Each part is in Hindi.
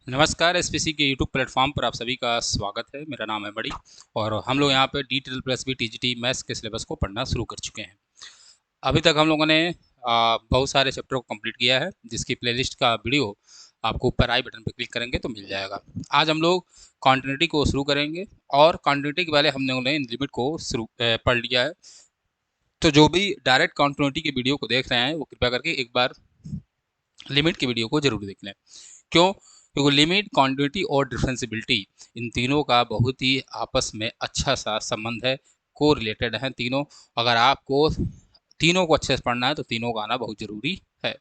नमस्कार। एसपीसी के यूट्यूब प्लेटफॉर्म पर आप सभी का स्वागत है। मेरा नाम है बड़ी और हम लोग यहाँ पे D++ टीजीटी मैथ्स के सिलेबस को पढ़ना शुरू कर चुके हैं। अभी तक हम लोगों ने बहुत सारे चैप्टर को कंप्लीट किया है, जिसकी प्लेलिस्ट का वीडियो आपको ऊपर आई बटन पर क्लिक करेंगे तो मिल जाएगा। आज हम लोग कॉन्टिन्यूटी को शुरू करेंगे और कॉन्टिन्यूटी के पहले हम लोगों ने लिमिट को शुरू पढ़ लिया है। तो जो भी डायरेक्ट कॉन्टिन्यूटी के वीडियो को देख रहे हैं वो कृपया करके एक बार लिमिट के वीडियो को जरूर देख लें। क्यों? क्योंकि लिमिट, कॉन्टिन्यूटी और डिफरेंशियबिलिटी इन तीनों का बहुत ही आपस में अच्छा सा संबंध है, को रिलेटेड है तीनों। अगर आपको तीनों को अच्छे से पढ़ना है तो तीनों का आना बहुत ज़रूरी है।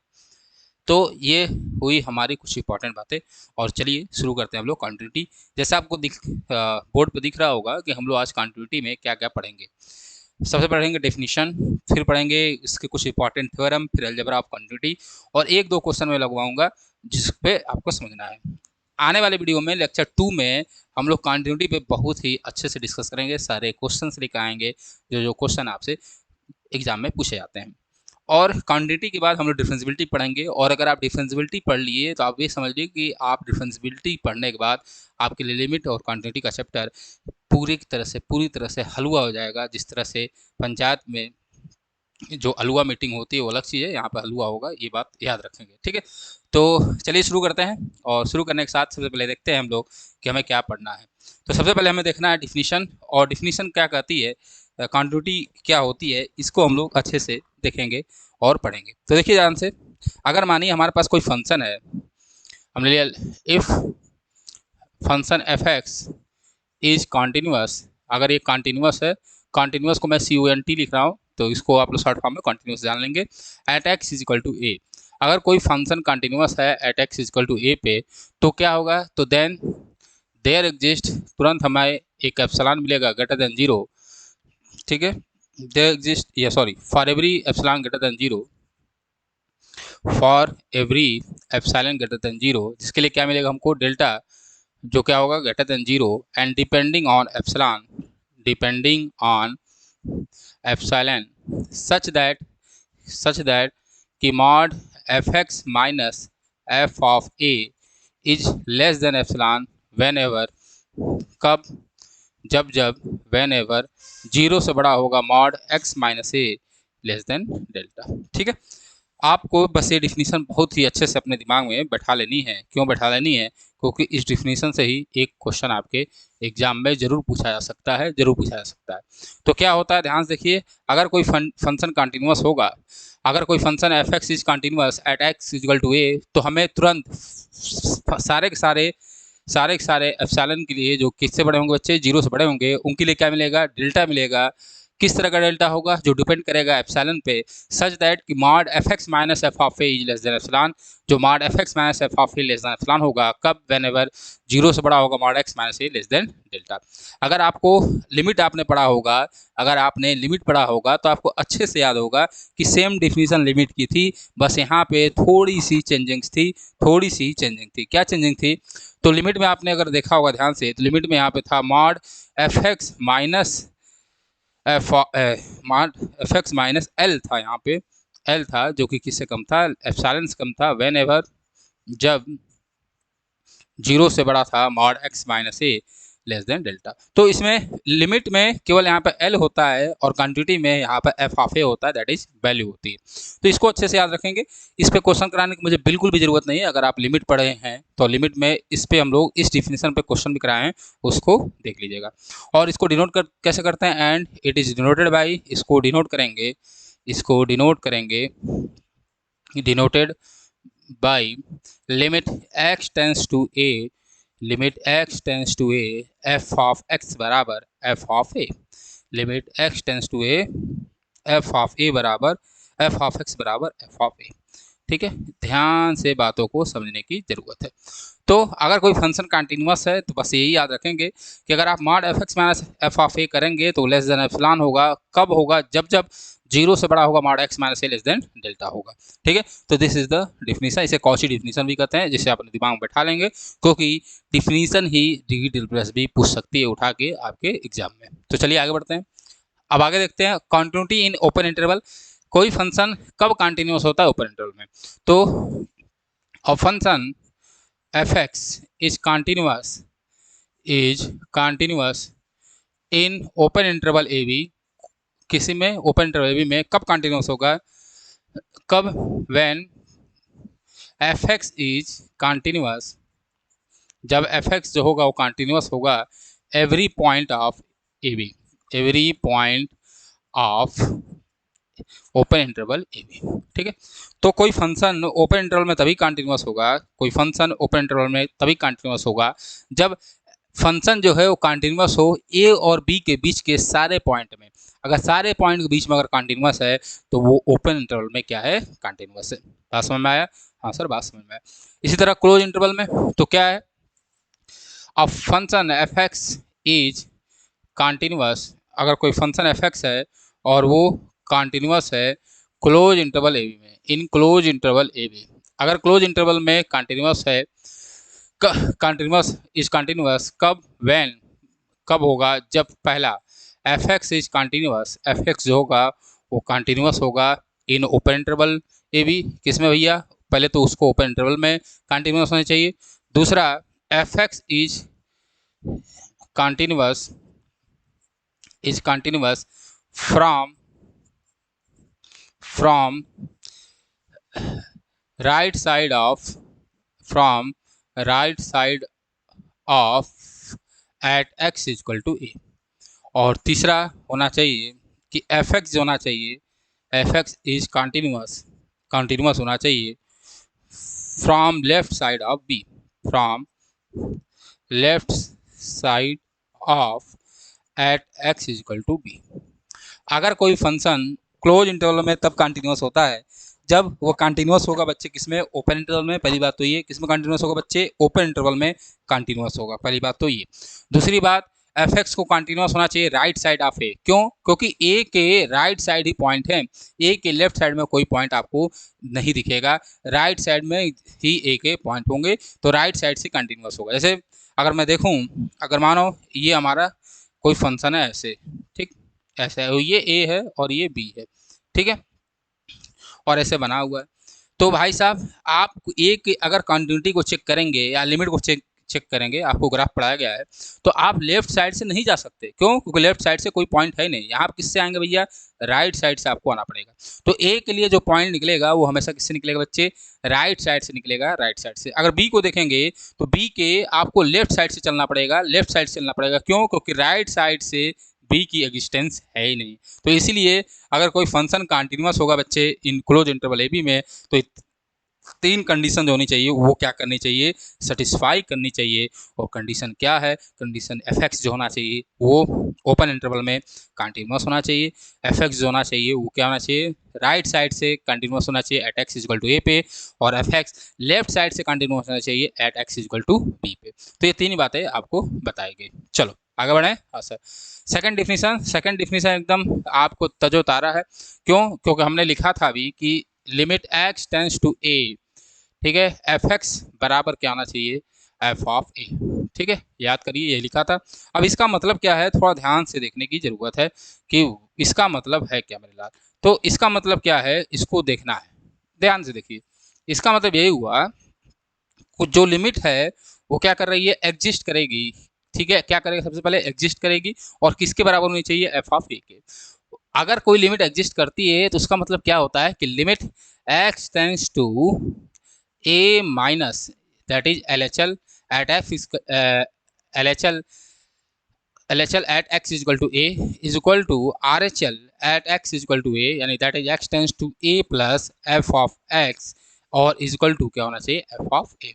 तो ये हुई हमारी कुछ इंपॉर्टेंट बातें और चलिए शुरू करते हैं हम लोग कॉन्टिन्यूटी। जैसा आपको बोर्ड पर दिख रहा होगा कि हम लोग आज कॉन्टिन्यूटी में क्या क्या पढ़ेंगे। सबसे पढ़ेंगे डेफिनेशन, फिर पढ़ेंगे इसके कुछ इंपॉर्टेंट थ्योरम, फिर अलजेब्रा ऑफ कॉन्टिन्यूटी और एक दो क्वेश्चन में लगवाऊंगा जिस पे आपको समझना है। आने वाले वीडियो में लेक्चर 2 में हम लोग कॉन्टिन्यूटी पे बहुत ही अच्छे से डिस्कस करेंगे, सारे क्वेश्चन लेकर आएंगे जो जो क्वेश्चन आपसे एग्जाम में पूछे जाते हैं। और कॉन्टिन्यूटी के बाद हम लोग डिफरेंशियबिलिटी पढ़ेंगे और अगर आप डिफरेंशियबिलिटी पढ़ लिए तो आप ये समझ लीजिए कि आप डिफरेंशियबिलिटी पढ़ने के बाद आपके लिए लिमिट और कॉन्टिन्यूटी का चैप्टर पूरी तरह से हलवा हो जाएगा। जिस तरह से पंचायत में जो हलवा मीटिंग होती है वो अलग चीज़ है, यहाँ पर हलवा होगा, ये बात याद रखेंगे। ठीक है, तो चलिए शुरू करते हैं और शुरू करने के साथ सबसे पहले देखते हैं हम लोग कि हमें क्या पढ़ना है। तो सबसे पहले हमें देखना है डिफिनीशन, और डिफिनीशन क्या कहती है, कॉन्टिन्यूटी क्या होती है, इसको हम लोग अच्छे से देखेंगे और पढ़ेंगे। तो देखिए ध्यान से, अगर मानिए हमारे पास कोई फंक्शन है, हमने लिया if function F x is continuous. अगर ये कॉन्टिन्यूस है, कॉन्टिन्यूस को मैं CONT लिख रहा हूँ तो इसको आप लोग शॉर्ट फॉर्म में कॉन्टिन्यूस जान लेंगे। At x is equal to A, अगर कोई फंक्शन कॉन्टिन्यूस है at x is equal to ए पे तो क्या होगा, तो देन देयर एग्जिस्ट, तुरंत हमें एक एप्सिलॉन मिलेगा ग्रेटर देन जीरो। ठीक है, देयर एग्जिस्ट, या sorry, for every epsilon greater than zero, for every epsilon greater than zero, जिसके लिए क्या मिलेगा हमको, डेल्टा, जो क्या होगा greater than zero. And depending on epsilon, depending on epsilon such that कि mod F X minus F of A is less than epsilon whenever, कब, जब जब, वेन एवर जीरो से बड़ा होगा mod X minus A less than delta. ठीक है, आपको बस ये डिफिनीशन बहुत ही अच्छे से अपने दिमाग में बैठा लेनी है। क्यों बैठा लेनी है? क्योंकि इस डिफिनीशन से ही एक क्वेश्चन आपके एग्जाम में जरूर पूछा जा सकता है, जरूर पूछा जा सकता है। तो क्या होता है, ध्यान से देखिए, अगर कोई फंक्शन कंटिन्यूस होगा, अगर कोई function F x is continuous at x equal to A, तो हमें तुरंत सारे के सारे एप्सिलॉन के लिए जो किससे बड़े होंगे बच्चे, जीरो से बड़े होंगे, उनके लिए क्या मिलेगा, डेल्टा मिलेगा। किस तरह का डेल्टा होगा, जो डिपेंड करेगा एप्सिलॉन पे, सच दैट कि mod F X minus F of A is less than epsilon, जो mod F X minus F of A less than epsilon होगा, कब, वेन एवर जीरो से बड़ा होगा mod X minus A less than delta. अगर आपको लिमिट आपने पढ़ा होगा, अगर आपने लिमिट पढ़ा होगा तो आपको अच्छे से याद होगा कि सेम डिफिनीशन लिमिट की थी, बस यहाँ पे थोड़ी सी चेंजिंग्स थी, थोड़ी सी चेंजिंग थी। क्या चेंजिंग थी? तो लिमिट में आपने अगर देखा होगा ध्यान से, तो लिमिट में यहाँ पे था mod F X minus F X minus L था, यहाँ पे एल था जो कि किससे कम था, एप्सिलॉन से कम था, वेन एवर, जब जीरो से बड़ा था mod X minus A less than delta. तो इसमें लिमिट में केवल यहाँ पर एल होता है और क्वांटिटी में यहाँ पर एफ ऑफ ए होता है, दैट इज वैल्यू होती है। तो इसको अच्छे से याद रखेंगे। इस पे क्वेश्चन कराने की मुझे बिल्कुल भी जरूरत नहीं है। अगर आप लिमिट पढ़े हैं तो लिमिट में इस पे हम लोग इस डिफिनीशन पे क्वेश्चन भी कराए हैं, उसको देख लीजिएगा। और इसको डिनोट कैसे करते हैं, and it is denoted by, इसको डिनोट करेंगे, इसको डिनोट करेंगे, denoted by limit x tends to A, limit x tends to A F of x बराबर F of A, limit x tends to A F of A बराबर एफ ऑफ एक्स बराबर एफ ऑफ ए। ठीक है, ध्यान से बातों को समझने की जरूरत है। तो अगर कोई फंक्शन कंटिन्यूस है तो बस यही याद रखेंगे कि अगर आप mod F X minus F of A करेंगे तो लेस देन एप्सिलॉन होगा, कब होगा, जब जब जीरो से बड़ा होगा mod X minus A less than delta होगा। ठीक है, तो दिस इज द डिफिनीशन, इसे कॉची डिफिनीशन भी कहते हैं, जिसे आप अपने दिमाग में बैठा लेंगे क्योंकि डिफिनीशन ही D++ पूछ सकती है उठा के आपके एग्जाम में। तो चलिए आगे बढ़ते हैं। अब आगे देखते हैं कॉन्टिन्यूटी इन ओपन इंटरवल, कोई फंक्शन कब कंटिन्यूस होता है ओपन इंटरवल में। तो function F x is continuous in open interval A b, किसी में ओपन इंटरवल ए बी में कब कंटिन्यूअस होगा, कब, when f x is continuous, जब एफ एक्स जो होगा वो कंटिन्यूअस होगा every point of a b, every point of open interval A b. ठीक है, तो कोई फंक्शन ओपन इंटरवल में तभी कंटिन्यूअस होगा, कोई फंक्शन ओपन इंटरवल में तभी कंटिन्यूअस होगा जब फंक्शन जो है वो कंटिन्यूअस हो ए और बी के बीच के सारे पॉइंट में। अगर सारे पॉइंट के बीच में अगर कंटिन्यूअस है तो वो ओपन इंटरवल में क्या है, कंटिन्यूअस है। बात समझ में आया? हाँ सर, बात समझ में आया। इसी तरह क्लोज इंटरवल में तो क्या है, अब function F x is continuous, अगर कोई फंक्शन एफ एक्स है और वो कंटिन्यूअस है क्लोज इंटरवल ए बी में, in close interval A B, अगर क्लोज इंटरवल में कंटिन्यूअस है, कंटिन्यूअस इज कंटिन्यूअस कब, व्हेन, कब होगा, जब पहला f x is continuous, f x जो होगा वो कंटिन्यूअस होगा in open interval A b, किस में भैया, पहले तो उसको ओपन इंटरवल में कंटिन्यूअस होना चाहिए। दूसरा F x is continuous from right side of at x equal to A. और तीसरा होना चाहिए कि एफ एक्स जो होना चाहिए, एफ एक्स इज कंटिन्यूअस होना चाहिए from left side of b, from left side of at x equal to b. अगर कोई फंक्शन क्लोज इंटरवल में तब कंटिन्यूअस होता है जब वो कंटिन्यूअस होगा बच्चे किसमें, ओपन इंटरवल में। पहली बात तो ये, किसमें कंटिन्यूअस होगा बच्चे, ओपन इंटरवल में कंटिन्यूअस होगा, पहली बात तो ये। दूसरी बात, एफ एक्स को कंटिन्यूअस होना चाहिए राइट साइड ऑफ ए, क्यों, क्योंकि ए के राइट साइड ही पॉइंट है, ए के लेफ्ट साइड में कोई पॉइंट आपको नहीं दिखेगा, राइट साइड में ही ए के पॉइंट होंगे, तो राइट साइड से कंटिन्यूअस होगा। जैसे अगर मैं देखूँ, अगर मानो ये हमारा कोई फंक्शन है ऐसे, ठीक, ऐसा है, ये ए है और ये बी है, ठीक है, और ऐसे बना हुआ है, तो भाई साहब आप ए के अगर कंटिन्यूटी को चेक करेंगे या लिमिट को चेक करेंगे, आपको ग्राफ पढ़ाया गया है, तो आप लेफ्ट साइड से नहीं जा सकते, क्यों, क्योंकि लेफ्ट साइड से कोई पॉइंट है नहीं, यहाँ आप किससे आएंगे भैया, राइट साइड से आपको आना पड़ेगा। तो ए के लिए जो पॉइंट निकलेगा वो हमेशा किससे निकलेगा बच्चे, राइट साइड से निकलेगा, राइट साइड से। अगर बी को देखेंगे तो बी के आपको लेफ्ट साइड से चलना पड़ेगा, लेफ्ट साइड से चलना पड़ेगा, क्यों, क्योंकि राइट साइड से बी की एग्जिस्टेंस है ही नहीं। तो इसीलिए अगर कोई फंक्शन कंटिन्यूअस होगा बच्चे इन क्लोज इंटरवल ए बी में, तो तीन कंडीशन जो होनी चाहिए वो क्या करनी चाहिए, सेटिस्फाई करनी चाहिए। और कंडीशन क्या है, कंडीशन एफ एक्स जो होना चाहिए वो ओपन इंटरवल में कंटिन्यूअस होना चाहिए, एफ एक्स जो होना चाहिए वो क्या होना चाहिए, राइट साइड से कंटिन्यूअस होना चाहिए एट एक्स इक्वल टू ए पे, और एफ एक्स लेफ्ट साइड से कंटिन्यूअस होना चाहिए at x equal to b पे। तो ये तीन ही बातें आपको बताई गई। चलो आगे बढ़े। हाँ सर, सेकंड डिफिनीशन एकदम आपको तजोतारा है, क्यों, क्योंकि हमने लिखा था अभी कि लिमिट एक्स टेंस टू ए, ठीक है, एफ एक्स बराबर क्या आना चाहिए, एफ ऑफ ए, ठीक है, याद करिए ये लिखा था। अब इसका मतलब क्या है, थोड़ा ध्यान से देखने की जरूरत है कि इसका मतलब है क्या मेरे लाल। तो इसका मतलब क्या है, इसको देखना है, ध्यान से देखिए। इसका मतलब यही हुआ, जो लिमिट है वो क्या कर रही है, एग्जिस्ट करेगी, ठीक है, क्या करेगी, सबसे पहले एग्जिस्ट करेगी, और किसके बराबर होनी चाहिए, एफ ऑफ ए के। अगर कोई लिमिट एग्जिस्ट करती है तो उसका मतलब क्या होता है कि limit X tends to A minus, that is L H L at F L H L at x is equal to A is equal to R H L at x is equal to A, यानी that is X tends to A plus F of X, और इज इक्वल टू क्या होना चाहिए, F of A.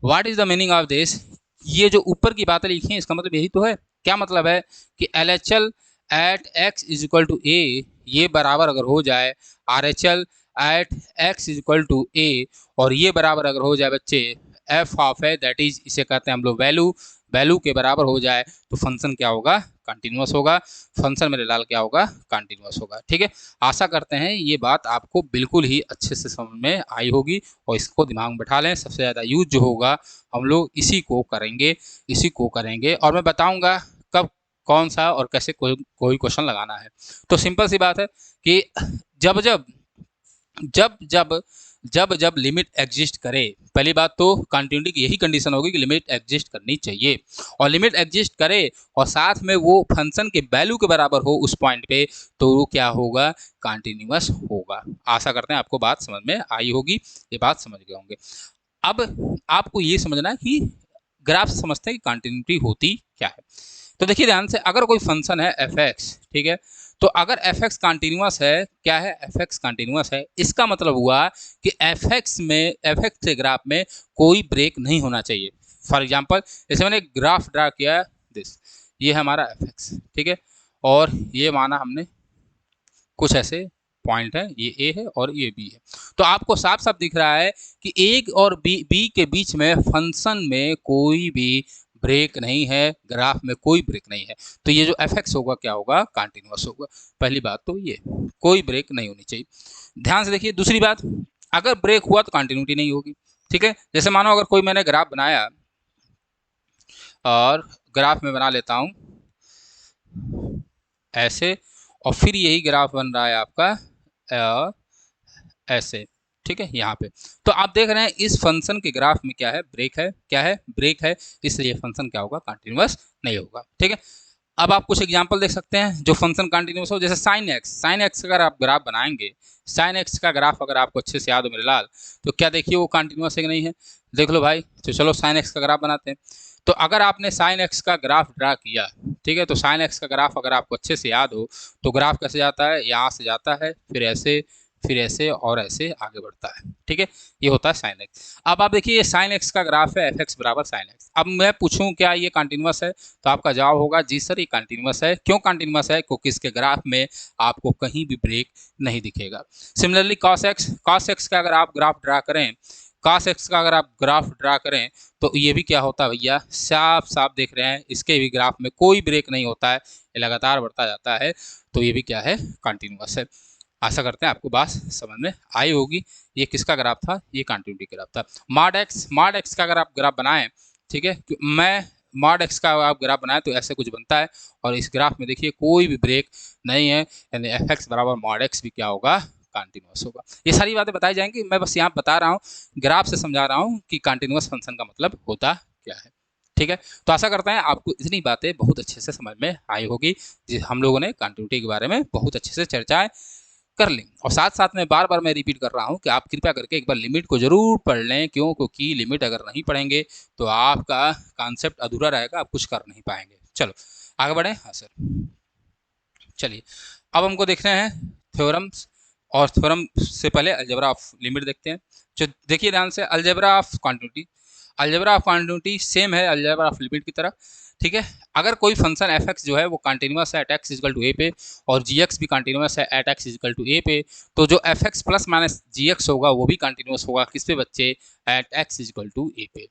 What is the meaning of this, ये जो ऊपर की बातें लिखी हैं इसका मतलब यही तो है। क्या मतलब है कि L H L at x is equal to A, ये बराबर अगर हो जाए R H L at x is equal to A, और ये बराबर अगर हो जाए बच्चे एफ ऑफ है, दैट इज इसे कहते हैं हम लोग वैल्यू के बराबर हो जाए, तो फंक्शन क्या होगा, कंटिन्यूअस होगा, फंक्शन मेरे लाल क्या होगा, कंटिन्यूअस होगा। ठीक है, आशा करते हैं ये बात आपको बिल्कुल ही अच्छे से समझ में आई होगी, और इसको दिमाग में बैठा लें। सबसे ज़्यादा यूज जो होगा हम लोग इसी को करेंगे, और मैं बताऊंगा कब कौन सा और कैसे कोई क्वेश्चन लगाना है। तो सिंपल सी बात है कि जब जब जब लिमिट एग्जिस्ट करे। पहली बात तो कंटिन्यूटी की यही कंडीशन होगी कि लिमिट एग्जिस्ट करनी चाहिए, और लिमिट एग्जिस्ट करे और साथ में वो फंक्शन के वैल्यू के बराबर हो उस पॉइंट पे, तो वो क्या होगा, कंटिन्यूअस होगा। आशा करते हैं आपको बात समझ में आई होगी, ये बात समझ गए होंगे। अब आपको ये समझना है कि ग्राफ से समझते हैं कि कंटिन्यूटी होती क्या है। तो देखिए ध्यान से, अगर कोई फंक्शन है एफ एक्स, ठीक है, तो अगर एफ एक्स कंटिन्यूअस है, क्या है, एफ एक्स कंटिन्यूअस है, इसका मतलब हुआ कि एफ एक्स के ग्राफ में कोई ब्रेक नहीं होना चाहिए। फॉर एग्जाम्पल, जैसे मैंने ग्राफ ड्रा किया दिस, ये है हमारा एफ एक्स, ठीक है, और ये माना हमने कुछ ऐसे पॉइंट है, ये ए है और ये बी है। तो आपको साफ साफ दिख रहा है कि ए और बी के बीच में फंक्शन में कोई भी ब्रेक नहीं है, ग्राफ में कोई ब्रेक नहीं है। तो ये जो एफ एक्स होगा क्या होगा, कंटिन्यूअस होगा। पहली बात तो ये, कोई ब्रेक नहीं होनी चाहिए। ध्यान से देखिए, दूसरी बात, अगर ब्रेक हुआ तो कंटिन्यूटी नहीं होगी, ठीक है। जैसे मानो अगर कोई मैंने ग्राफ बनाया, और ग्राफ में बना लेता हूँ ऐसे, और फिर यही ग्राफ बन रहा है आपका ऐसे, ठीक है, यहाँ पे। तो आप देख रहे हैं इस फंक्शन के ग्राफ में क्या है, ब्रेक है, क्या है, ब्रेक है, इसलिए फंक्शन क्या होगा, कंटिन्यूअस नहीं होगा, ठीक है। अब आप कुछ एग्जांपल देख सकते हैं जो फंक्शन कंटिन्यूअस हो, जैसे साइन एक्स अगर आप ग्राफ बनाएंगे, साइन एक्स का ग्राफ अगर आपको अच्छे से याद हो मेरे लाल, तो क्या देखिए वो कंटिन्यूअस है कि नहीं है, देख लो भाई। तो चलो साइन एक्स का ग्राफ बनाते हैं। तो अगर आपने साइन एक्स का ग्राफ ड्रा किया, ठीक है, तो साइन एक्स का ग्राफ अगर आपको अच्छे से याद हो, तो ग्राफ कैसे जाता है, यहाँ से जाता है, फिर ऐसे और ऐसे आगे बढ़ता है, ठीक है, ये होता है साइन एक्स। अब आप देखिए ये साइन एक्स का ग्राफ है, एफ एक्स बराबर साइन एक्स। अब मैं पूछूं क्या ये कंटिन्यूअस है, तो आपका जवाब होगा जी सर ये कंटिन्यूअस है। क्यों कंटिन्यूअस है, क्योंकि इसके ग्राफ में आपको कहीं भी ब्रेक नहीं दिखेगा। सिमिलरली कॉस एक्स का अगर आप ग्राफ ड्रा करें, कॉस एक्स का अगर आप ग्राफ ड्रा करें, तो ये भी क्या होता है भैया, साफ साफ देख रहे हैं, इसके भी ग्राफ में कोई ब्रेक नहीं होता है, ये लगातार बढ़ता जाता है, तो ये भी क्या है, कंटिन्यूअस है। आशा करते हैं आपको बात समझ में आई होगी। ये किसका ग्राफ था, ये कंटिन्यूटी ग्राफ था। मॉड एक्स का अगर आप ग्राफ बनाएं, ठीक है, मैं मॉड एक्स का आप ग्राफ बनाएं तो ऐसे कुछ बनता है, और इस ग्राफ में देखिए कोई भी ब्रेक नहीं है, यानी एफ एक्स बराबर मॉड एक्स भी क्या होगा, कंटिन्यूअस होगा। ये सारी बातें बताई जाएंगी, मैं बस यहाँ बता रहा हूँ, ग्राफ से समझा रहा हूँ कि कंटिन्यूअस फंक्शन का मतलब होता क्या है, ठीक है। तो आशा करते हैं आपको इतनी बातें बहुत अच्छे से समझ में आई होगी। हम लोगों ने कंटिन्यूटी के बारे में बहुत अच्छे से चर्चाएं कर लें, और साथ साथ में बार बार मैं रिपीट कर रहा हूं कि आप कृपया करके एक बार लिमिट को जरूर पढ़ लें। क्यों, क्योंकि लिमिट अगर नहीं पढ़ेंगे तो आपका कॉन्सेप्ट अधूरा रहेगा, आप कुछ कर नहीं पाएंगे। चलो आगे बढ़े। हाँ सर, चलिए अब हमको देखना है थ्योरम्स, और थ्योरम से पहले अलजेब्रा ऑफ लिमिट देखते हैं। जो देखिए ध्यान से, अलजेब्रा ऑफ क्वांटिटी सेम है अलजेब्रा ऑफ लिमिट की तरह, ठीक है। अगर कोई फंक्शन एफ एक्स जो है वो कंटिन्यूअस है एट एक्स इजकल टू ए पे, और जी एक्स भी कंटिन्यूअस है एट एक्स इजकल टू ए पे, तो जो एफ एक्स प्लस माइनस जी एक्स होगा वो भी कंटिन्यूअस होगा, किस पे बच्चे, एट एक्स इजकल टू ए पे,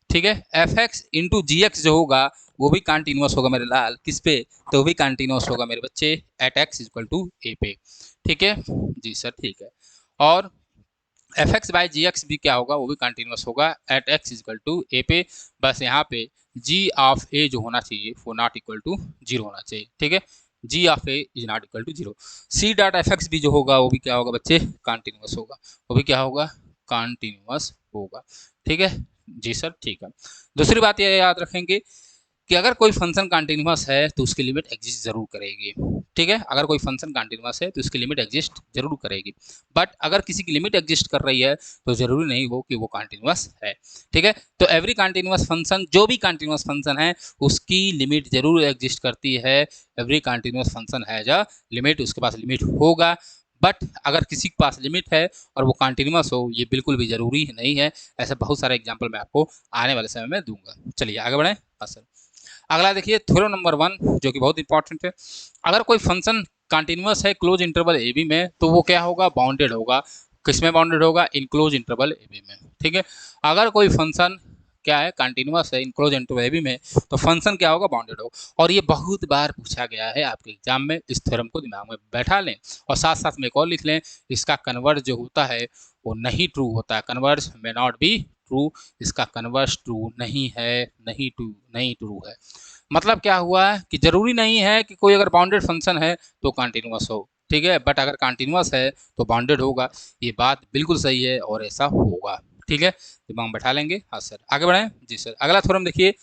ठीक है। एफ एक्स इंटू जी एक्स जो होगा वो भी कंटिन्यूअस होगा मेरे लाल, किस पे, तो वो भी कंटिन्यूअस होगा मेरे बच्चे, एट एक्स इजकल टू ए पे, ठीक है जी सर, ठीक है। और f x by g x भी क्या होगा, वो भी कंटिन्यूअस होगा एट एक्स इजकल टू ए पे। बस यहाँ पे जी ऑफ ए जो होना चाहिए वो नॉट इक्वल टू जीरो होना चाहिए, ठीक है, G of A is not equal to zero. C dot F X भी जो होगा वो भी क्या होगा बच्चे, कंटिन्यूअस होगा, वो भी क्या होगा, कंटिन्यूअस होगा, ठीक है जी सर, ठीक है। दूसरी बात ये याद रखेंगे कि अगर कोई फंक्शन कंटिन्यूअस है तो उसकी लिमिट एग्जिस्ट जरूर करेगी, ठीक है। अगर कोई फंक्शन कंटिन्यूअस है तो उसकी लिमिट एग्जिस्ट जरूर करेगी, बट अगर किसी की लिमिट एग्जिस्ट कर रही है तो जरूरी नहीं हो कि वो कंटिन्यूअस है, ठीक है। तो एवरी कंटिन्यूअस फंक्शन, जो भी कंटिन्यूअस फंक्शन है उसकी लिमिट जरूर एग्जिस्ट करती है। Every continuous function has a limit, उसके पास लिमिट होगा। बट अगर किसी के पास लिमिट है और वो कंटिन्यूअस हो, ये बिल्कुल भी जरूरी नहीं है। ऐसे बहुत सारे एग्जाम्पल मैं आपको आने वाले समय में दूंगा। चलिए आगे बढ़ें। हाँ सर, अगला देखिए थ्योरम नंबर 1 जो कि बहुत इंपॉर्टेंट है। अगर कोई फंक्शन कंटिन्यूअस है क्लोज इंटरवल ए बी में, तो वो क्या होगा, बाउंडेड होगा। किसमें बाउंडेड होगा, इनक्लोज इंटरवल ए बी में, ठीक है। अगर कोई फंक्शन क्या है, कंटिन्यूअस है इनक्लोज इंटरवल ए बी में, तो फंक्शन क्या होगा, बाउंडेड होगा। और ये बहुत बार पूछा गया है आपके एग्जाम में, इस थ्योरम को दिमाग में बैठा लें, और साथ साथ में एक और लिख लें, इसका कन्वर्स जो होता है वो नहीं ट्रू होता है, converse may not be true, इसका कन्वर्स ट्रू नहीं है, नहीं ट्रू है। मतलब क्या हुआ कि जरूरी नहीं है कि कोई अगर बाउंडेड फंक्शन है तो कंटिन्यूअस हो, ठीक है, बट अगर कंटिन्यूअस है तो बाउंडेड होगा। ये बात बिल्कुल सही है और ऐसा होगा। ठीक है, दिमाग में बैठा लेंगे। हाँ सर, आगे बढ़ें। जी सर, अगला थ्योरम देखिए,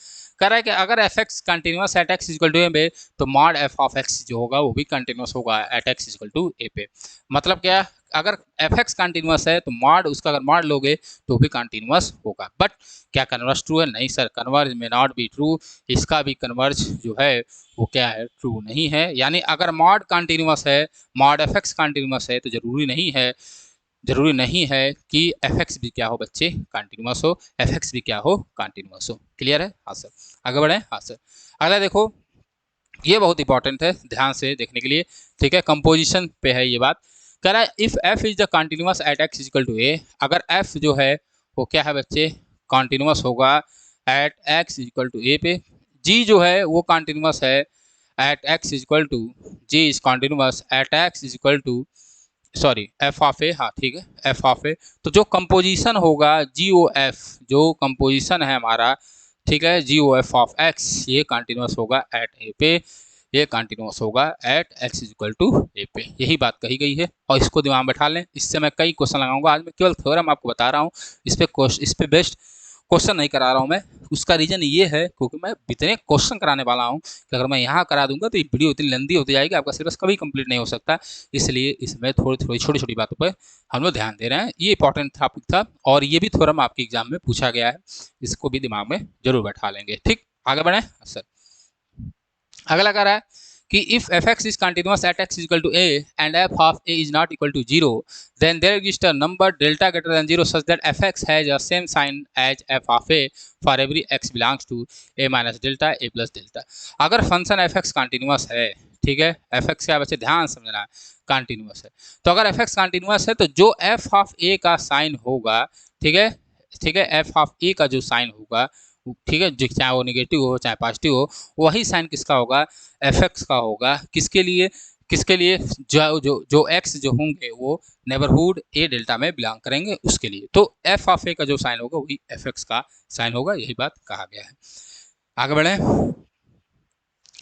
कह रहा है कि अगर F x continuous at x equal to ए पे, तो मॉड एफ ऑफ एक्स जो होगा वो भी कंटिन्यूअस होगा एट एक्स इक्वल टू ए पे। मतलब क्या, अगर एफ एक्स कंटिन्यूअस है तो मॉड उसका अगर मॉड लोगे तो भी कंटिन्यूअस होगा। बट क्या कन्वर्स ट्रू है? नहीं सर, कन्वर्ज में नॉट बी ट्रू। इसका भी कन्वर्ज जो है वो क्या है, ट्रू नहीं है। यानी अगर मॉड कंटिन्यूअस है, मॉड एफ एक्स कंटिन्यूअस है, तो जरूरी नहीं है कि एफ एक्स भी क्या हो बच्चे, कंटिन्यूअस हो, एफ एक्स भी क्या हो, कंटिन्यूअस हो। क्लियर है? हाँ सर, आगे बढ़े। हाँ सर, अगला देखो, ये बहुत इंपॉर्टेंट है, ध्यान से देखने के लिए। ठीक है, कंपोजिशन पे है ये बात। कह रहा है if F is the continuous at x equal to A, अगर एफ जो है वो क्या है बच्चे, कंटिन्यूअस होगा एट एक्स इक्वल टू ए पे। जी जो है वो कंटिन्यूअस है at x equal to, G is continuous at x equal to, sorry F of A, हाँ ठीक है, एफ ऑफ ए। तो जो कंपोजिशन होगा जी ओ एफ, जो कंपोजिशन है हमारा, ठीक है, जी ओ एफ ऑफ एक्स, ये कंटिन्यूअस होगा एट ए पे, ये कंटिन्यूअस होगा एट एक्स इक्वल टू ए पे। यही बात कही गई है और इसको दिमाग में बैठा लें। इससे मैं कई क्वेश्चन लगाऊंगा, आज मैं केवल थ्योरम आपको बता रहा हूँ, इस पे बेस्ट क्वेश्चन नहीं करा रहा हूँ मैं। उसका रीजन ये है क्योंकि मैं इतने क्वेश्चन कराने वाला हूँ कि अगर मैं यहाँ करा दूंगा तो ये वीडियो इतनी लंबी होती जाएगी, आपका सिलेबस कभी कंप्लीट नहीं हो सकता। इसलिए इसमें थोड़ी थोड़ी छोटी छोटी बातों पर हम लोग ध्यान दे रहे हैं। ये इंपॉर्टेंट टॉपिक था और ये भी थ्योरम आपके एग्जाम में पूछा गया है, इसको भी दिमाग में जरूर बैठा लेंगे। ठीक, आगे बढ़े सर। अगला कह रहा है कि if f x is continuous at x equal to a and F of A is not equal to zero, then there exist a number delta greater than zero such that f x has a same sign as f of a for every x belongs to A minus delta a plus delta. अगर फंक्शन एफ एक्स कंटिन्यूअस है, ठीक है, एफ एक्स क्या बच्चे ध्यान समझना है, कंटिन्यूअस है, तो अगर एफ एक्स कंटिन्यूअस है तो जो एफ ऑफ ए का साइन होगा, ठीक है, ठीक है, एफ ऑफ ए का जो साइन होगा, ठीक है, चाहे वो निगेटिव हो चाहे पॉजिटिव हो, वही साइन किसका होगा, एफ एक्स का होगा। किसके लिए जो एक्स जो होंगे वो नेबरहुड ए डेल्टा में बिलोंग करेंगे उसके लिए। तो एफ ऑफ ए का जो साइन होगा वही एफ एक्स का साइन होगा, यही बात कहा गया है। आगे बढ़े।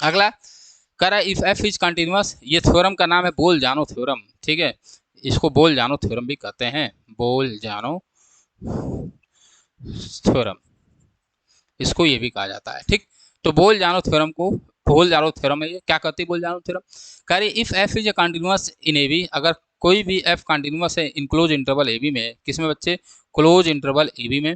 अगला कह रहा है इफ एफ इज कंटिन्यूअस, ये थ्योरम का नाम है बोल जानो थ्योरम। ठीक है, इसको बोल जानो थ्योरम भी कहते हैं, बोल जानो थ्योरम, इसको ये भी कहा जाता है। ठीक, तो बोल जानो थ्योरम को, बोल जानो थ्योरम है ये, क्या कहती है बोल जानो थ्योरम, कह रही if F is A continuous in A B, अगर कोई भी एफ कंटिन्यूअस है in close interval A B में, किसमें बच्चे, क्लोज इंटरवल ए बी में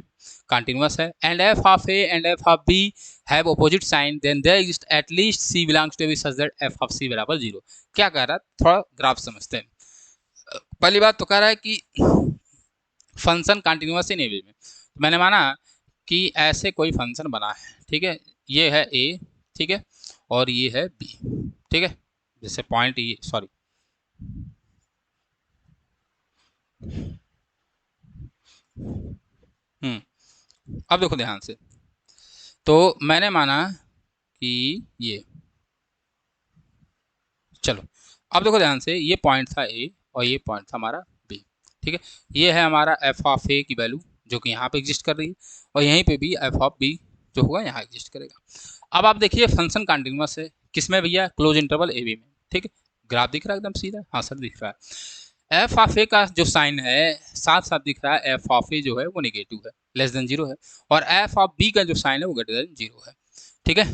कंटिन्यूअस है, and F of A and F of B have opposite sign, then there exist at least C belongs to B such that F of C बराबर जीरो। क्या कह रहा है, थोड़ा ग्राफ समझते हैं। पहली बात तो कह रहा है कि function continuous in A B में, तो मैंने माना कि ऐसे कोई फंक्शन बना है, ठीक है, ये है ए, ठीक है, और ये है बी, ठीक है, जैसे पॉइंट ये, सॉरी, अब देखो ध्यान से, तो मैंने माना कि ये, चलो अब देखो ध्यान से, ये पॉइंट था ए और ये पॉइंट था हमारा बी, ठीक है, ये है हमारा एफ ऑफ ए की वैल्यू जो कि यहाँ पे एग्जिस्ट कर रही है, और यहीं पे भी एफ ऑफ बी जो होगा यहाँ एग्जिस्ट करेगा। अब आप देखिए फंक्शन कंटिन्यूअस है किसमें भैया, क्लोज इंटरवल ए बी में, ठीक है, ग्राफ दिख रहा है एकदम सीधा, हाँ सर दिख रहा है। एफ ऑफ ए का जो साइन है साथ साथ दिख रहा है एफ ऑफ ए जो है वो नेगेटिव है, लेस देन जीरो है, और एफ ऑफ बी का जो साइन है वो ग्रेटर देन जीरो है, ठीक है,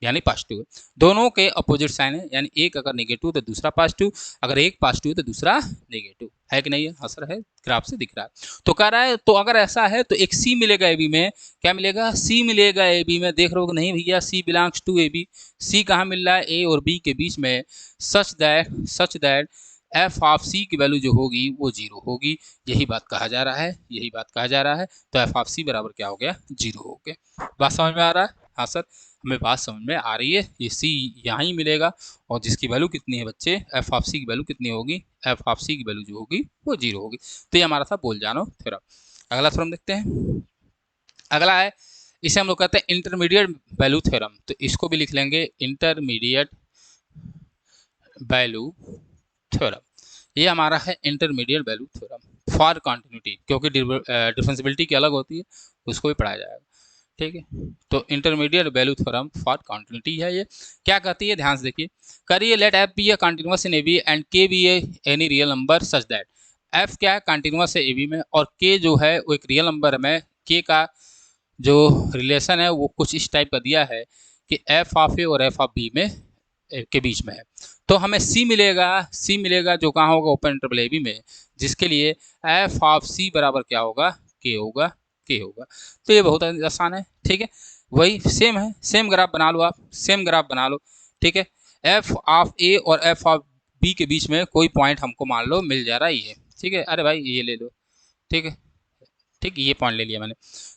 यानी पॉजिटिव है। दोनों के अपोजिट साइन है, यानी एक अगर नेगेटिव तो दूसरा पॉजिटिव, अगर एक पॉजिटिव तो दूसरा नेगेटिव है कि नहीं है, असर है, ग्राफ से दिख रहा है। तो कह रहा है तो अगर ऐसा है तो एक सी मिलेगा ए बी में, क्या मिलेगा, सी मिलेगा ए बी में, देख रहे हो नहीं भैया, सी बिलोंग्स टू ए बी, सी कहाँ मिल रहा है, ए और बी के बीच में, सच दैट एफ ऑफ सी की वैल्यू जो होगी वो जीरो होगी, यही बात कहा जा रहा है, यही बात कहा जा रहा है। तो एफ ऑफ सी बराबर क्या हो गया, जीरो हो गया। बात समझ में आ रहा है? हाँ सर, हमें बात समझ में आ रही है, ये सी यहाँ ही मिलेगा और जिसकी वैल्यू कितनी है बच्चे, एफ ऑफ सी की वैल्यू कितनी होगी, एफ ऑफ सी की वैल्यू जो होगी वो जीरो होगी। तो ये हमारा था बोल जानो थ्योरम। अगला थ्योरम देखते हैं। अगला है, इसे हम लोग कहते हैं इंटरमीडिएट वैल्यू थ्योरम, तो इसको भी लिख लेंगे इंटरमीडिएट वैल्यू थ्योरम। ये हमारा है intermediate value theorem for continuity, क्योंकि डिफरेंशियबिलिटी की अलग होती है, उसको भी पढ़ाया जाएगा, ठीक है। तो intermediate value theorem for continuity है। ये क्या कहती है, ध्यान से देखिए। करिए let F be a continuous in A B and K be a any real number such that. F क्या है, कंटिन्यूअस है ए बी में, और के जो है वो एक रियल नंबर में। के का जो रिलेशन है वो कुछ इस टाइप का दिया है कि एफ ऑफ ए और एफ ऑफ बी में के बीच में है। तो हमें सी मिलेगा, सी मिलेगा जो कहाँ होगा, ओपन इंटरवल ए बी में, जिसके लिए एफ ऑफ सी बराबर क्या होगा, के होगा, के होगा। तो ये बहुत आसान है, ठीक है। वही सेम है, सेम ग्राफ बना लो आप, सेम ग्राफ बना लो, ठीक है। एफ ऑफ ए और एफ ऑफ बी के बीच में कोई पॉइंट हमको मान लो मिल जा रहा है ये, ठीक है। अरे भाई ये ले लो, ठीक है, ठीक, ये पॉइंट ले लिया मैंने।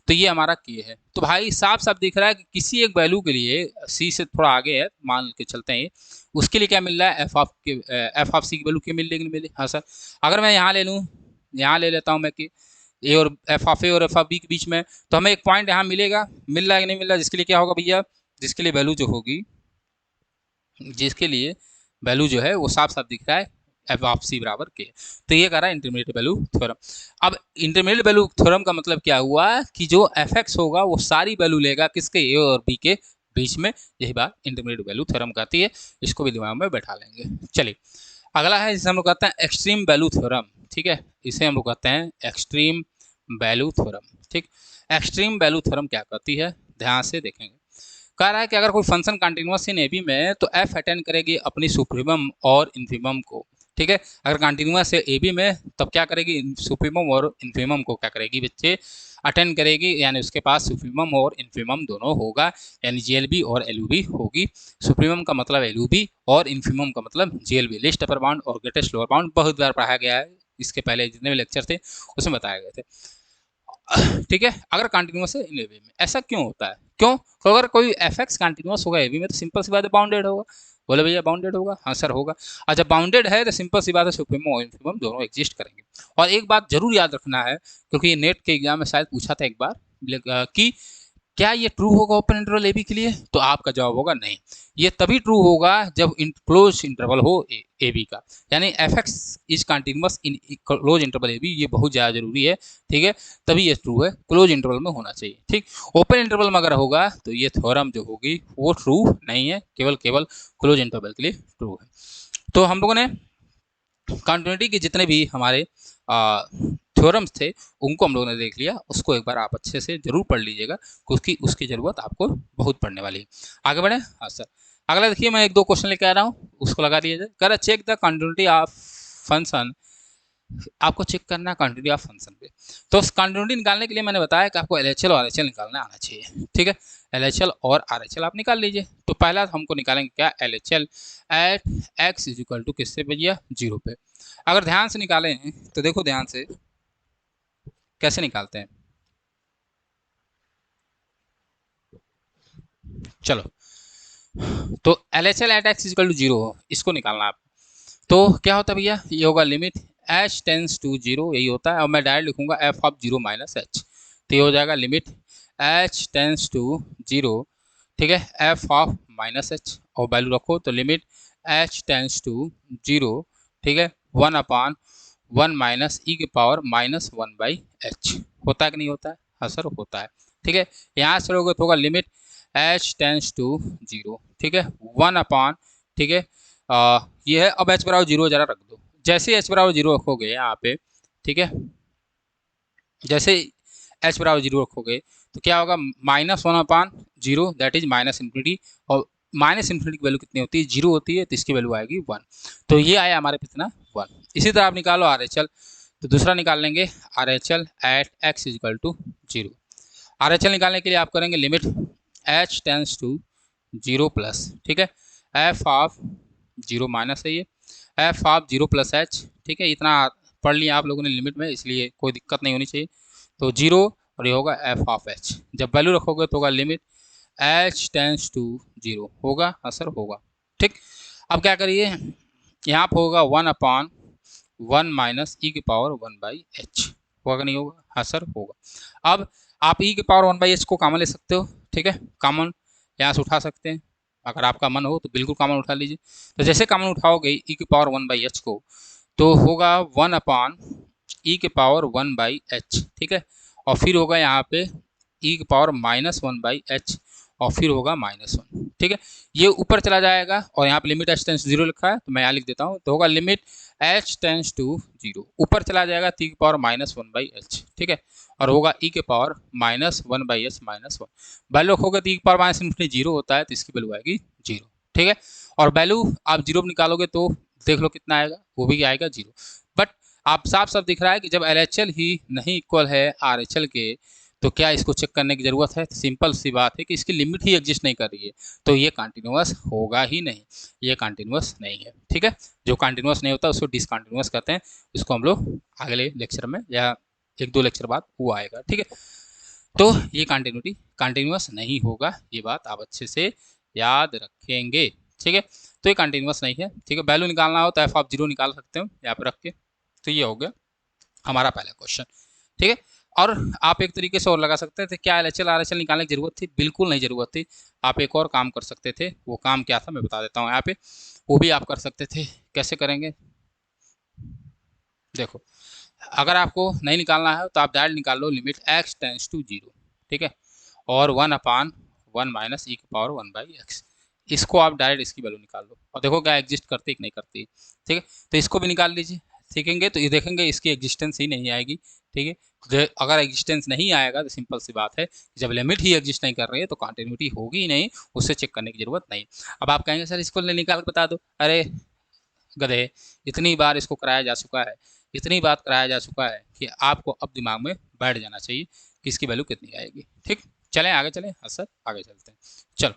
तो ये हमारा के है। तो भाई साफ साफ दिख रहा है कि किसी एक वैल्यू के लिए सी से थोड़ा आगे है, मान के चलते हैं, उसके लिए क्या मिल रहा है, एफ ऑफ सी की वैल्यू के मिल रही मिले। हाँ सर, अगर मैं यहाँ ले लूँ, यहाँ ले लेता हूँ मैं कि ए और एफ ऑफ ए और एफ ऑफ बी के बीच में, तो हमें एक पॉइंट यहाँ मिलेगा, मिल रहा है कि नहीं मिल रहा है, जिसके लिए क्या होगा भैया, जिसके लिए वैल्यू जो होगी, जिसके लिए वैल्यू जो है वो साफ साफ दिख रहा है एफ ऑफ सी बराबर के। तो ये कह रहा है इंटरमीडिएट वैल्यू थ्योरम। अब इंटरमीडिएट वैल्यू थ्योरम का मतलब क्या हुआ कि जो एफ एक्स होगा वो सारी वैल्यू लेगा किसके, ए और बी के बीच में। यही बात इंटरमीडिएट वैल्यू थ्योरम कहती है। इसको भी दिमाग में बैठा लेंगे। चलिए अगला है जिसे हम लोग कहते हैं एक्सट्रीम वैल्यू थ्योरम, ठीक है। इसे हम लोग कहते हैं एक्सट्रीम वैल्यू थ्योरम, ठीक। एक्सट्रीम वैल्यू थ्योरम क्या कहती है, ध्यान से देखेंगे। कह रहा है कि अगर कोई function continuous in A B में तो एफ अटेंड करेगी अपनी सुप्रीमम और इन्फीमम को, ठीक है। अगर कंटिन्यूअस है ए बी में तब क्या करेगी, सुप्रीमम और इन्फीमम को क्या करेगी बच्चे, अटेंड करेगी, यानी उसके पास सुप्रीमम और इन्फीमम दोनों होगा, यानी जीएलबी और एलयूबी होगी। सुप्रीमम का मतलब एलयूबी और इन्फीमम का मतलब जीएलबी, लिस्ट अपर बाउंड और ग्रेटेस्ट लोअर बाउंड, बहुत बार पढ़ाया गया है, इसके पहले जितने भी लेक्चर थे उसमें बताए गए थे, ठीक है। अगर कंटिन्यूअस है इन ए बी में, ऐसा क्यों होता है, क्यों, तो अगर कोई एफ एक्स कंटिन्यूअस होगा ए बी में तो सिंपल सी बात है बाउंडेड होगा। बोले भैया बाउंडेड होगा, हाँ सर होगा। और जब बाउंडेड है तो सिंपल सी बात है सुप्रीमम और इन्फीमम दोनों एग्जिस्ट करेंगे। और एक बात जरूर याद रखना है, क्योंकि ये नेट के एग्जाम में शायद पूछा था एक बार कि क्या ये ट्रू होगा ओपन इंटरवल ए बी के लिए, तो आपका जवाब होगा नहीं। ये तभी ट्रू होगा जब क्लोज इंटरवल हो ए बी का, यानी f x is continuous in close interval A b, ये बहुत ज़्यादा जरूरी है, ठीक है। तभी ये ट्रू है, क्लोज इंटरवल में होना चाहिए, ठीक। ओपन इंटरवल में अगर होगा तो ये थ्योरम जो होगी वो ट्रू नहीं है, केवल केवल क्लोज इंटरवल के लिए ट्रू है। तो हम लोगों ने कंटिन्यूटी के जितने भी हमारे थ्योरम्स थे उनको हम लोगों ने देख लिया। उसको एक बार आप अच्छे से जरूर पढ़ लीजिएगा, क्योंकि उसकी ज़रूरत आपको बहुत पढ़ने वाली है। आगे बढ़े, हाँ सर। अगला देखिए, मैं एक दो क्वेश्चन लेके आ रहा हूँ, उसको लगा लीजिए। कह रहा check the continuity of function, आपको चेक करना है कंटिन्यूटी ऑफ फंक्शन पे। तो उस कंटिन्यूटी निकालने के लिए मैंने बताया कि आपको एलएचएल और आरएचएल निकालना आना चाहिए, ठीक है। एलएचएल और आरएचएल आप निकाल लीजिए। तो पहला हमको निकालेंगे क्या, LHL at x is equal to किससे भैया, 0 पे। अगर ध्यान से निकालें तो देखो ध्यान से कैसे निकालते हैं। चलो, तो LHL at x is equal to 0 इसको निकालना आप। तो क्या होता है भैया, ये होगा लिमिट एच टेंस टू 0, यही होता है। और मैं डायरेक्ट लिखूंगा एफ ऑफ 0 माइनस एच, तो ये हो जाएगा लिमिट एच टेंस टू 0, ठीक है, एफ ऑफ माइनस एच, और वैल्यू रखो तो लिमिट एच टेंस टू 0, ठीक है, 1/1 माइनस ई के पावर -1 बाई एच। होता है कि नहीं होता है, हाँ सर होता है, ठीक है। यहाँ से लोगे तो होगा लिमिट एच टेंस टू 0, ठीक है, 1/, ठीक है, ये है। अब एच बराबर 0 जरा रख दो, जैसे एच बराबर 0 रखोगे यहाँ पे, ठीक है, जैसे एच बराबर 0 रखोगे तो क्या होगा, -1/0, दैट इज माइनस इन्फिनिटी। और माइनस इन्फिनिटी की वैल्यू कितनी होती है, 0 होती है, तो इसकी वैल्यू आएगी 1। तो ये आया हमारे कितना, 1। इसी तरह आप निकालो आर एच एल, तो दूसरा निकाल लेंगे R H L at x is equal to 0। R H L निकालने के लिए आप करेंगे limit h tends to 0 plus, ठीक है, एफ ऑफ 0 माइनस है ये, एफ ऑफ 0 प्लस एच, ठीक है। इतना पढ़ लिया आप लोगों ने लिमिट में, इसलिए कोई दिक्कत नहीं होनी चाहिए। तो 0 और ये होगा एफ ऑफ एच। जब वैल्यू रखोगे तो होगा लिमिट एच टेंस टू 0, होगा, हाँ सर होगा, ठीक। अब क्या करिए, यहाँ पर होगा 1/1 माइनस ई के पावर 1 बाई एच, होगा कि नहीं होगा, हाँ सर होगा। अब आप ई के पावर 1 बाई एच को कॉमन ले सकते हो, ठीक है, कॉमन यहाँ से उठा सकते हैं, अगर आपका मन हो तो बिल्कुल कॉमन उठा लीजिए। तो जैसे कॉमन उठाओगे ई के पावर 1 बाई एच को, तो होगा 1/e के पावर 1 बाई एच, ठीक है। और फिर होगा यहाँ पे ई की पावर -1/h और फिर होगा -1, ठीक है। ये ऊपर चला जाएगा और यहाँ पे लिमिट h टेंस टू 0 लिखा है तो मैं यहाँ लिख देता हूँ, तो होगा लिमिट h टेंस टू 0, ऊपर चला जाएगा t की पावर -1/h, ठीक है, और होगा e के पावर -1/h -1। वैल्यू रखोगे तो e की पावर -∞ 0 होता है तो इसकी वैल्यू आएगी 0, ठीक है। और वैल्यू आप 0 निकालोगे तो देख लो कितना आएगा, वो भी आएगा 0। बट आप साफ साफ दिख रहा है कि जब LHL ही नहीं इक्वल है RHL के तो क्या इसको चेक करने की ज़रूरत है? तो सिंपल सी बात है कि इसकी लिमिट ही एग्जिस्ट नहीं कर रही है तो ये कंटिन्यूअस होगा ही नहीं, ये कंटिन्यूअस नहीं है, ठीक है। जो कंटिन्यूअस नहीं होता उसको डिसकंटिन्यूअस कहते हैं, इसको हम लोग अगले लेक्चर में या 1-2 लेक्चर बाद वो आएगा, ठीक है। तो ये कंटिन्यूटी कंटिन्यूअस नहीं होगा, ये बात आप अच्छे से याद रखेंगे, ठीक है। तो ये कंटिन्यूअस नहीं है, ठीक है। वैल्यू निकालना हो तो f(0) निकाल सकते हो यहाँ पे रख के, तो ये हो गया हमारा पहला क्वेश्चन, ठीक है। और आप एक तरीके से और लगा सकते थे, क्या LHL RHL निकालने की जरूरत थी? बिल्कुल नहीं जरूरत थी। आप एक और काम कर सकते थे, वो काम क्या था मैं बता देता हूँ यहाँ पे, वो भी आप कर सकते थे। कैसे करेंगे? देखो, अगर आपको नहीं निकालना है तो आप डायरेक्ट निकाल लो लिमिट x टेंस टू 0, ठीक है, और 1/1 - e की पावर 1/x, इसको आप डायरेक्ट इसकी वैल्यू निकाल लो और देखो क्या एग्जिस्ट करती है कि नहीं करती, ठीक है। तो इसको भी निकाल लीजिए, सीखेंगे तो ये देखेंगे इसकी एग्जिस्टेंस ही नहीं आएगी, ठीक है। तो अगर एग्जिस्टेंस नहीं आएगा तो सिंपल सी बात है, जब लिमिट ही एग्जिस्ट नहीं कर रही है तो कंटिन्यूटी होगी ही नहीं, उससे चेक करने की जरूरत नहीं। अब आप कहेंगे सर इसको निकाल के बता दो, अरे गधे, इतनी बार इसको कराया जा चुका है, इतनी बात कराया जा चुका है कि आपको अब दिमाग में बैठ जाना चाहिए कि इसकी वैल्यू कितनी आएगी, ठीक। चलें आगे चलें, हाँ सर आगे चलते हैं। चलो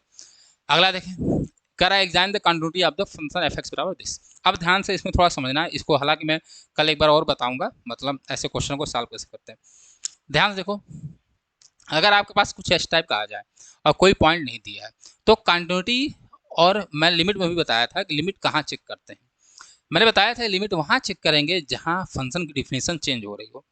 अगला देखें, कह रहा है exine the continuity of the function F x बराबर दिस। अब ध्यान से इसमें थोड़ा समझना है इसको, हालांकि मैं कल एक बार और बताऊंगा मतलब ऐसे क्वेश्चन को सॉल्व कैसे करते हैं। ध्यान से देखो, अगर आपके पास कुछ इस टाइप का आ जाए और कोई पॉइंट नहीं दिया है तो कंटिन्यूटी, और मैं लिमिट में भी बताया था कि लिमिट कहाँ चेक करते हैं, मैंने बताया था लिमिट वहाँ चेक करेंगे जहाँ फंक्शन की डिफिनेशन चेंज हो रही हो,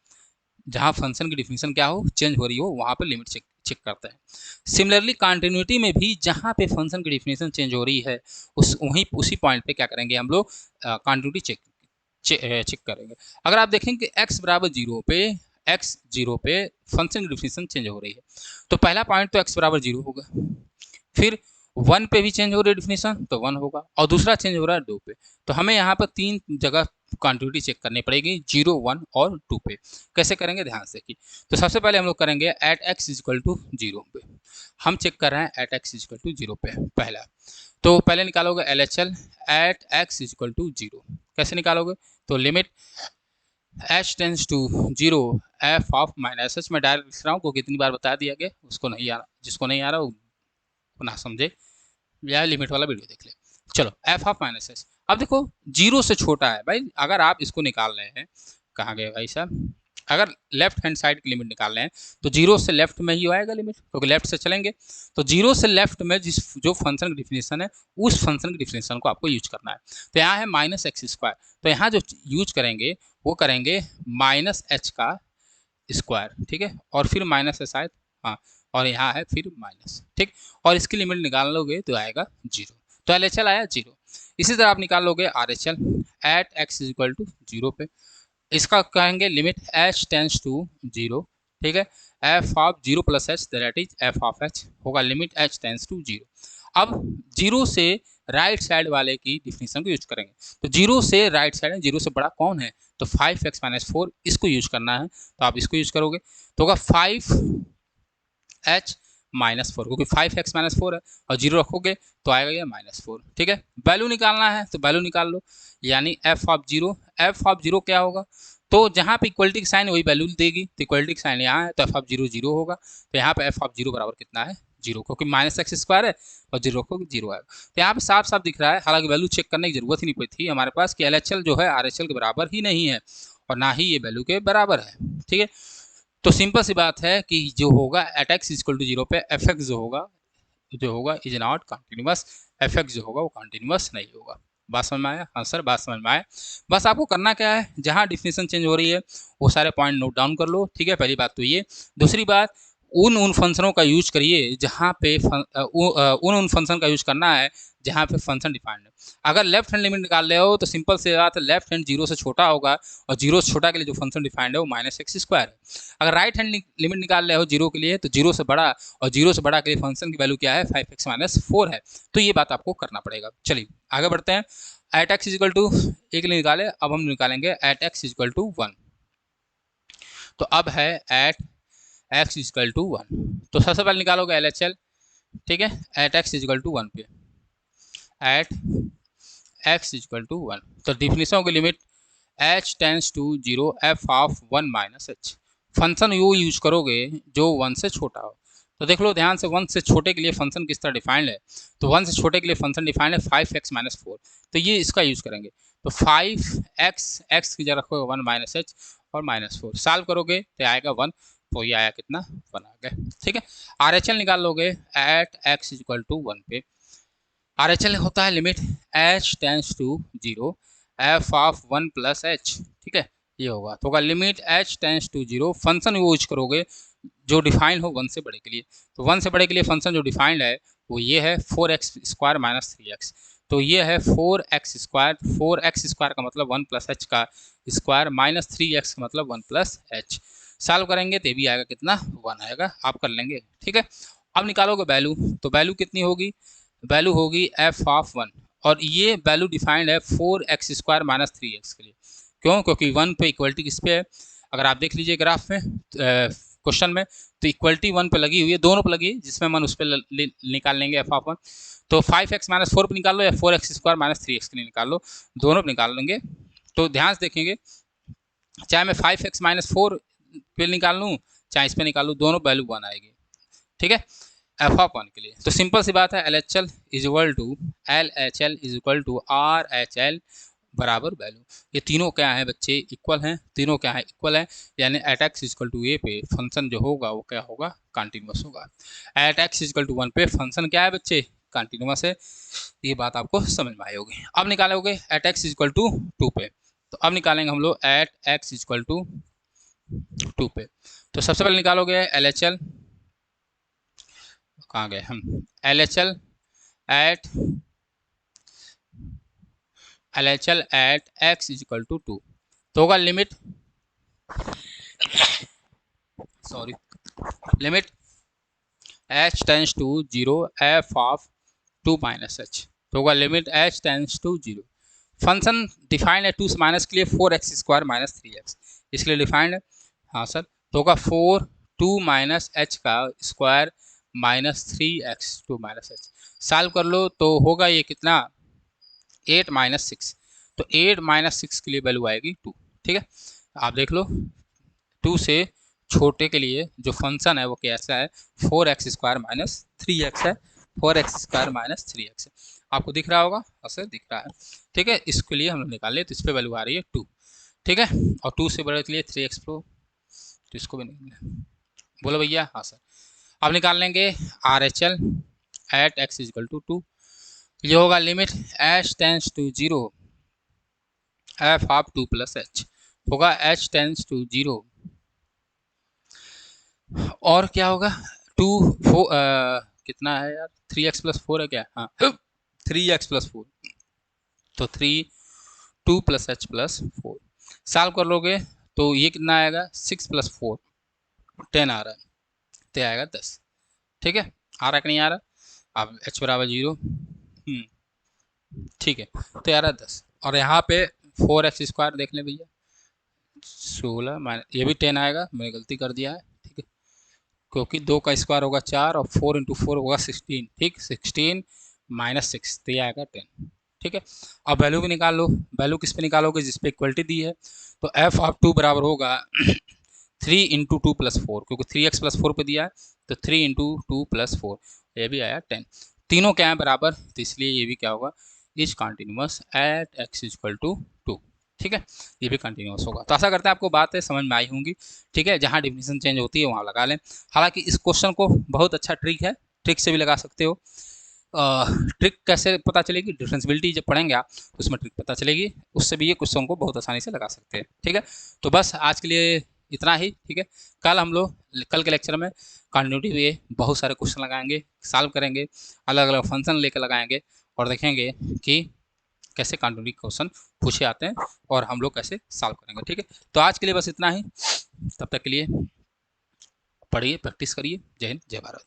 जहाँ फंक्शन की डिफिनेशन क्या हो, चेंज हो रही हो, वहाँ पर लिमिट चेक करते हैं। सिमिलरली कंटिन्यूटी में भी जहाँ पे फंक्शन की डिफिनेशन चेंज हो रही है उसी पॉइंट पे क्या करेंगे हम लोग, कंटिन्यूटी चेक करेंगे। अगर आप देखें कि x बराबर 0 पे फंक्शन की डिफिनेशन चेंज हो रही है तो पहला पॉइंट तो x बराबर 0 होगा, फिर 1 पे भी चेंज हो रही है डिफिनेशन तो 1 होगा, और दूसरा चेंज हो रहा है 2 पे, तो हमें यहाँ पर 3 जगह कंटिन्यूटी चेक करनी पड़ेगी, 0, 1 और 2 पे। कैसे करेंगे ध्यान से कि, तो सबसे पहले हम लोग करेंगे एट x इक्वल टू 0 पे, हम चेक कर रहे हैं एट x इक्वल टू 0 पे पहला, तो पहले निकालोगे LHL at x equal to 0। कैसे निकालोगे? तो limit h tends to 0 f of minus h, मैं डायरेक्ट लिख रहा हूँ क्योंकि इतनी बार बता दिया गया, उसको नहीं आ रहा, जिसको नहीं आ रहा वो ना समझे या लिमिट वाला वीडियो देख ले। चलो f ऑफ माइनस h, अब देखो 0 से छोटा है भाई, अगर आप इसको निकाल रहे हैं, कहाँ गए भाई साहब, अगर लेफ्ट हैंड साइड की लिमिट निकाल रहे हैं तो 0 से लेफ्ट में ही आएगा लिमिट, क्योंकि लेफ्ट से चलेंगे, तो 0 से लेफ्ट में जो फंक्शन की डिफिनेशन है उस फंक्शन की डिफिनेशन को आपको यूज करना है। तो यहाँ है -x², तो यहाँ जो यूज करेंगे वो करेंगे -h का स्क्वायर, ठीक है, और फिर माइनस है शायद, हाँ, और यहाँ है फिर माइनस, ठीक, और इसकी लिमिट निकाल लोगे तो आएगा 0, तो LHL आया 0। इसी तरह आप निकाल लोगे RHL at x equal to 0 पे, इसका कहेंगे लिमिट h टेंस टू 0, ठीक है, f of 0 plus h that is f of h, होगा लिमिट h टेंस टू 0। अब 0 से राइट साइड वाले की डिफिनेशन को यूज करेंगे, तो 0 से राइट साइड है, 0 से बड़ा कौन है, तो 5x - 4, इसको यूज करना है, तो आप इसको यूज करोगे तो होगा 5h - 4, क्योंकि 5x - 4 है और 0 रखोगे तो आएगा ये -4, ठीक है। वैल्यू निकालना है तो वैल्यू निकाल लो, यानी f ऑफ 0 क्या होगा, तो जहाँ पे इक्वलिटी का साइन वही वैल्यू देगी, तो इक्वलिटी का साइन यहाँ है तो f ऑफ 0 0 होगा, तो यहाँ पे f ऑफ 0 बराबर कितना है 0, क्योंकि -x² है और 0 रखोगे 0 आएगा, तो यहाँ पे साफ साफ दिख रहा है, हालांकि वैल्यू चेक करने की जरूरत ही नहीं पड़ी थी हमारे पास कि LHL जो है RHL के बराबर ही नहीं है और ना ही ये वैल्यू के बराबर है, ठीक है। तो सिंपल सी बात है कि जो होगा एट x इक्वल टू 0 पे एफ एक्स जो होगा is not continuous, f x जो होगा वो कंटिन्यूअस नहीं होगा। बात समझ में आया? हाँ सर बात समझ में आया। बस आपको करना क्या है, जहाँ डिफिनेशन चेंज हो रही है वो सारे पॉइंट नोट डाउन कर लो, ठीक है, पहली बात तो ये। दूसरी बात, उन फंक्शनों का यूज करिए जहाँ पे उन फंक्शन का यूज करना है जहाँ पे फंक्शन डिफाइंड है। अगर लेफ्ट हैंड लिमिट निकाल रहे हो तो सिंपल से बात है, लेफ्ट हैंड 0 से छोटा होगा और 0 से छोटा के लिए जो फंक्शन डिफाइंड है वो -x² है। अगर राइट हैंड लिमिट निकाल रहे हो 0 के लिए तो 0 से बड़ा, और 0 से बड़ा के लिए फंक्शन की वैल्यू क्या है, 5x-4 है। तो ये बात आपको करना पड़ेगा। चलिए आगे बढ़ते हैं। एट एक्स इजिकल टू ए के लिए निकाले, अब हम निकालेंगे एट एक्स इजिकल टू 1। तो अब है एट एक्स इजिकल टू 1, तो सबसे पहले निकालोगे LHL, ठीक है, एट एक्स इजिकल टू 1 पे, एट एक्स इजिकल टू 1। तो डिफिनेशन की limit h tends to 0 f of 1 minus h। Function वो यूज करोगे जो 1 से छोटा हो। तो देख लो ध्यान से, 1 से छोटे के लिए फंक्शन किस तरह डिफाइंड है। तो 1 से छोटे के लिए फंक्शन डिफाइंड है 5x-4, तो ये इसका यूज करेंगे। तो 5x की जगह रखोगे 1 माइनस h और -4, सॉल्व करोगे तो आएगा 1, तो ये आया कितना, 1 आ गया। ठीक है, RHL निकाल लोगे एट x इक्वल टू 1 पे। RHL होता है limit h tends to 0 f of 1 plus h, ठीक है, ये होगा। तो होगा limit h tends to 0, function use करोगे जो डिफाइंड हो 1 से बड़े के लिए। तो 1 से बड़े के लिए फंक्शन जो डिफाइंड है वो ये है 4x² माइनस 3x। तो ये है 4x², 4x² का मतलब 1 प्लस h का स्क्वायर, माइनस 3x का मतलब 1 प्लस h। सॉल्व करेंगे तो ये भी आएगा कितना, 1 आएगा, आप कर लेंगे। ठीक है, अब निकालोगे वैल्यू, तो वैल्यू कितनी होगी, वैल्यू होगी f ऑफ 1, और ये वैल्यू डिफाइंड है 4x² माइनस 3x के लिए। क्यों, क्योंकि 1 पे इक्वलिटी किस पे है, अगर आप देख लीजिए ग्राफ में क्वेश्चन में, तो इक्वलिटी 1 पे लगी हुई है, दोनों पे लगी है, जिसमें मन उस पर निकाल लेंगे f ऑफ 1। तो 5x-4 पे निकाल लो या 4x² माइनस 3x के लिए निकाल लो, दोनों पे निकाल लेंगे। तो ध्यान से देखेंगे, चाहे मैं 5x-4 पे निकाल लूँ चाहे इस पे निकाल लूँ, दोनों वैल्यू 1 आएगी। ठीक है, f ऑफ 1 के लिए। तो सिंपल सी बात है, LHL is equal to RHL बराबर वैल्यू। ये तीनों क्या है बच्चे, इक्वल हैं, तीनों क्या है, इक्वल है, यानी एट एक्स इक्वल टू ए पे फंक्शन जो होगा वो क्या होगा, कंटिन्यूअस होगा। एट एक्स इक्वल टू 1 पे फंक्शन क्या है बच्चे, कंटिन्यूअस है। ये बात आपको समझ में आई होगी। अब निकालोगे एट एक्स इक्वल टू 2 पे, तो अब निकालेंगे हम लोग एट एक्स इक्वल टू 2 पे। तो सबसे पहले निकालोगे LHL, कहाँ गए हम, LHL at x equal to 2, तो होगा limit, sorry, limit h tends to 0 f of 2 minus h, तो होगा limit h tends to 0। Function defined है 2 से माइनस के लिए 4x² माइनस 3x, इसके लिए डिफाइंड है, हाँ सर। तो होगा 2 माइनस h का square minus 3x 2 minus h, solve कर लो तो होगा ये कितना, 8 माइनस 6। तो 8 माइनस 6 के लिए वैल्यू आएगी 2। ठीक है, आप देख लो 2 से छोटे के लिए जो फंक्शन है वो कैसा है, 4x² माइनस 3x है, 4x² माइनस 3x है, आपको दिख रहा होगा, ऐसे दिख रहा है। ठीक है, इसके लिए हम लोग निकाले तो इस पर वैल्यू आ रही है 2। ठीक है, और 2 से बड़े के लिए 3x प्रो, तो इसको भी नहीं बोलो भैया, हाँ सर। अब निकाल लेंगे RHL at x equal to 2, ये होगा limit h tends to 0 f of 2 plus h, होगा h टेंस टू 0, और क्या होगा 2 4 कितना है यार, 3x प्लस 4 है क्या, हाँ 3x प्लस 4, तो 3 2 प्लस h प्लस 4, सॉल्व कर लोगे तो ये कितना आएगा, 6 प्लस 4 10 आ रहा है, तो आएगा 10। ठीक है, आ रहा है कि नहीं आ रहा, अब h बराबर 0, ठीक है, तो आ रहा है 10, और यहाँ पे 4x² देख लें भैया, 16 माइनस, ये भी 10 आएगा, मैंने गलती कर दिया है, ठीक है, क्योंकि 2 का स्क्वायर होगा 4 और 4 इंटू 4 होगा 16, ठीक, 16 माइनस 6, तो ये आएगा 10। ठीक है, अब वैल्यू भी निकाल लो, वैल्यू किस पे निकालोगे, जिस पे इक्वलिटी दी है, तो f ऑफ 2 बराबर होगा 3 इंटू 2 प्लस 4, क्योंकि 3x प्लस 4 पे दिया है, तो 3 इंटू 2 प्लस 4, ये भी आया 10। तीनों क्या है बराबर, तो इसलिए ये भी क्या होगा, is continuous at x equal to 2। ठीक है, ये भी कंटिन्यूअस होगा। तो आशा करते हैं आपको बातें समझ में आई होंगी। ठीक है, जहाँ डिफिनेशन चेंज होती है वहाँ लगा लें। हालांकि इस क्वेश्चन को बहुत अच्छा ट्रिक है, ट्रिक से भी लगा सकते हो। ट्रिक कैसे पता चलेगी, डिफरेंशियबिलिटी जब पढ़ेंगे आप तो उसमें ट्रिक पता चलेगी, उससे भी ये क्वेश्चन को बहुत आसानी से लगा सकते हैं। ठीक है, तो बस आज के लिए इतना ही। ठीक है, कल हम लोग कल के लेक्चर में कंटिन्यूटी हुए बहुत सारे क्वेश्चन लगाएंगे, सॉल्व करेंगे, अलग अलग फंक्शन लेकर लगाएंगे, और देखेंगे कि कैसे कांटेक्ट क्वेश्चन पूछे आते हैं और हम लोग कैसे सॉल्व करेंगे। ठीक है, तो आज के लिए बस इतना ही। तब तक के लिए पढ़िए, प्रैक्टिस करिए। जय हिंद, जय भारत।